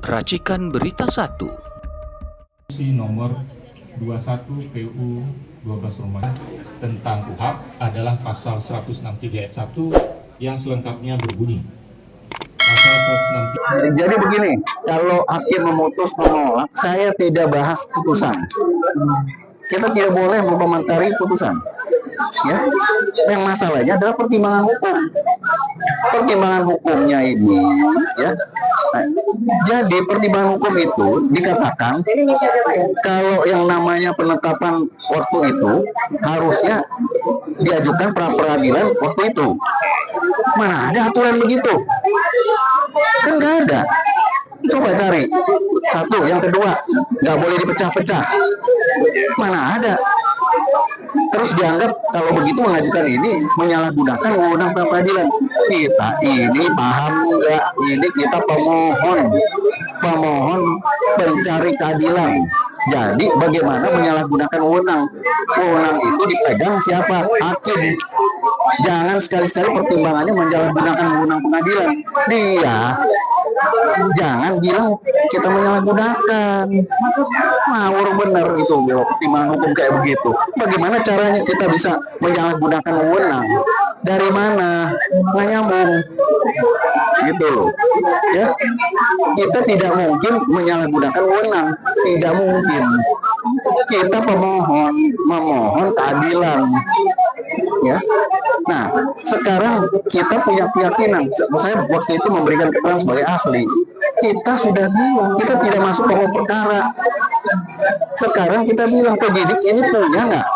Racikan Berita 1. Nomor 21 PUU 12 Remaja tentang KUHP adalah pasal 163 ayat 1 yang selengkapnya berbunyi. Pasal 163. Jadi begini, kalau hakim memutus menolak, saya tidak bahas putusan. Kita tidak boleh mengomentari putusan. Ya, yang masalahnya adalah pertimbangan hukum. Pertimbangan hukumnya ini, ya. Jadi pertimbangan hukum itu dikatakan kalau yang namanya penetapan waktu itu harusnya diajukan pra peradilan waktu itu. Mana ada aturan begitu? Kan nggak ada. Coba cari. Satu, yang kedua, nggak boleh dipecah-pecah. Mana ada? Terus dianggap kalau begitu mengajukan ini menyalahgunakan wewenang pra peradilan. Kita ini paham nggak? Ini kita pemohon pencari keadilan. Jadi bagaimana menyalahgunakan wewenang? Wewenang itu dipegang siapa? Hakim. Jangan sekali-sekali pertimbangannya menyalahgunakan wewenang pengadilan. Dia jangan bilang kita menyalahgunakan. Ngawur bener itu pertimbangan hukum kayak begitu. Bagaimana caranya kita bisa menyalahgunakan wewenang? Dari mana? Nggak nyambung. Gitu loh. Ya. Kita tidak mungkin menyalahgunakan wewenang. Tidak mungkin. Kita memohon keadilan. Ya. Nah, sekarang kita punya keyakinan. Saya waktu itu memberikan keterangan sebagai ahli. Kita sudah bilang kita tidak masuk pokok perkara. Sekarang kita bilang penyidik ini punya nggak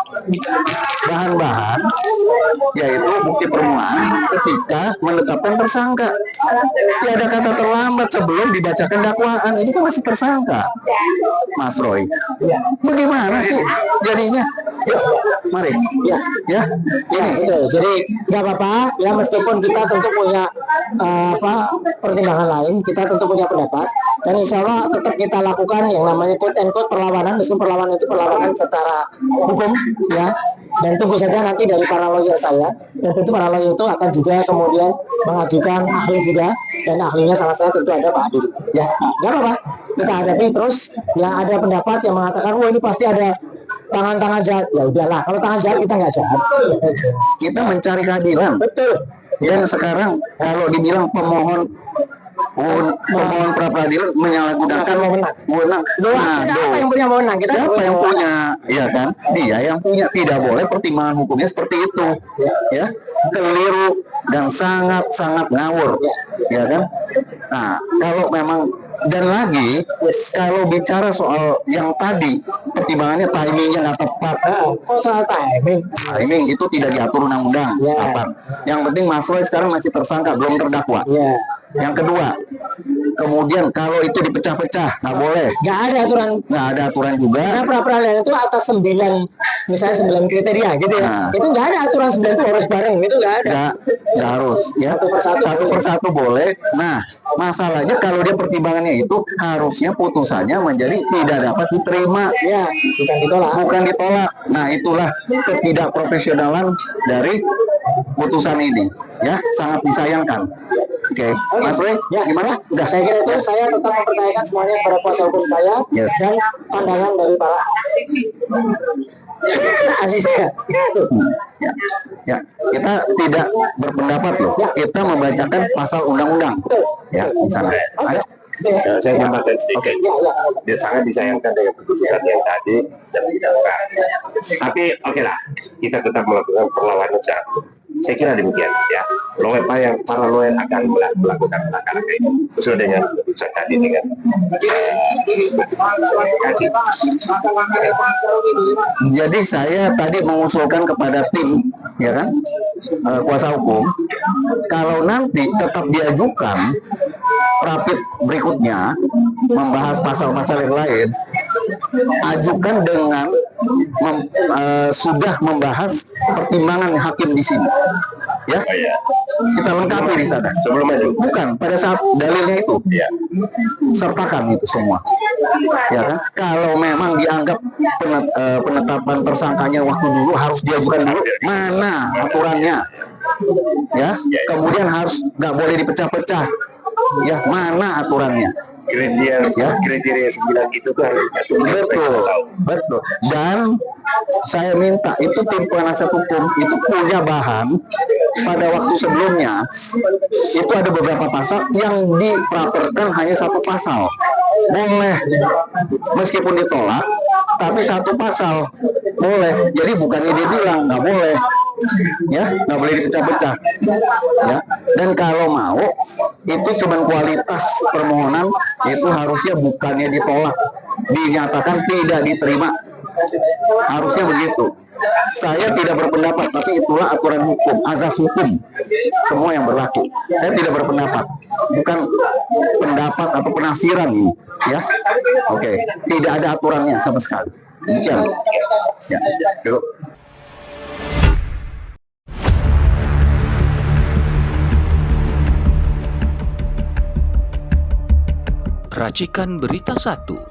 bahan-bahan, yaitu bukti permulaan ketika menetapkan tersangka. Ya ada kata terlambat sebelum dibacakan dakwaan. Ini kan masih tersangka, Mas Roy. Bagaimana sih jadinya? Yuk, mari. Ya, ini. Jadi nggak apa-apa ya, meskipun kita tentu punya pertimbangan lain, kita tentu punya pendapat, dan insya Allah tetap kita lakukan yang namanya quote and quote perlawanan, meskipun perlawanan itu perlawanan secara hukum ya. Dan tunggu saja nanti dari para lawyer saya, dan tentu para lawyer itu akan juga kemudian mengajukan ahli juga, dan ahlinya salah satu tentu ada Pak Adil ya. Nggak apa-apa, kita hadapi terus. Ya ada pendapat yang mengatakan wah ini pasti ada tangan-tangan jahat. Ya udahlah, kalau tangan jahat kita nggak jahat, Kita mencari keadilan. betul. Dan sekarang kalau dibilang pemohon pra peradilan menyalahgunakan wewenang. Siapa yang punya wewenang? Kita Siapa yang punya? Ya kan? Dia yang punya. Tidak boleh pertimbangan hukumnya seperti itu. Ya, keliru dan sangat ngawur. Ya kan? Nah, kalau memang dan lagi kalau bicara soal yang tadi pertimbangannya timingnya nggak tepat. Kok soal timing Itu tidak diatur undang-undang. Ya. Yang penting Mas Roy sekarang masih tersangka, belum terdakwa. ya, Yang kedua, kemudian kalau itu dipecah-pecah nggak boleh. Nggak ada aturan juga. karena pra peradilan itu atas 9 kriteria gitu ya. Nah. Itu nggak ada aturan 9 itu harus bareng, itu nggak ada. Nggak harus ya. Satu persatu boleh. Nah, masalahnya kalau dia pertimbangannya itu harusnya putusannya menjadi tidak dapat diterima. Ya, bukan ditolak. Nah, itulah ketidakprofesionalan dari putusan ini. Ya, sangat disayangkan. Oke, Mas Roy, Ya, gimana? Udah. Saya kira itu saya tetap mempercayakan semuanya kepada kuasa hukum saya. Yes. Dan pandangan dari para ahli saya. Ya, kita tidak berpendapat loh. Kita membacakan pasal undang-undang. Ya, di sana. Ayo. Saya tambahkan sedikit. Dia sangat disayangkan dengan putusan yang tadi dan tidak benar. Tapi oke lah, kita tetap melakukan perlawanan secara hukum. Saya kira demikian ya. Para lawyer akan melakukan langkah-langkah itu sesuai dengan putusan tadi dengan Jadi saya tadi mengusulkan kepada tim, ya kan, kuasa hukum, kalau nanti tetap diajukan rapid berikutnya membahas pasal-pasal yang lain, ajukan dengan sudah membahas pertimbangan hakim di sini, ya. Kita lengkapi di sana. sebelum maju. Bukan pada saat dalilnya itu, sertakan itu semua, ya kan. Kalau memang dianggap penetapan tersangkanya waktu dulu harus diajukan dulu, mana aturannya, ya. Kemudian harus nggak boleh dipecah-pecah, ya, mana aturannya. kriteria 9 itu tuh harus Betul. Dan saya minta itu tim penasihat hukum itu punya bahan pada waktu sebelumnya itu ada beberapa pasal yang dipraperkan hanya satu pasal. Boleh meskipun ditolak tapi satu pasal boleh. Jadi bukannya dia bilang nggak boleh, ya nggak boleh dipecah-pecah, ya. Dan kalau mau itu cuman kualitas permohonan itu harusnya bukannya ditolak, dinyatakan tidak diterima, harusnya begitu. Saya tidak berpendapat, tapi itulah aturan hukum, azas hukum semua yang berlaku. Saya tidak berpendapat, bukan pendapat atau penafsiran ini, ya. Oke, tidak ada aturannya sama sekali. Demikian. Ya, dulu. Racikan Berita 1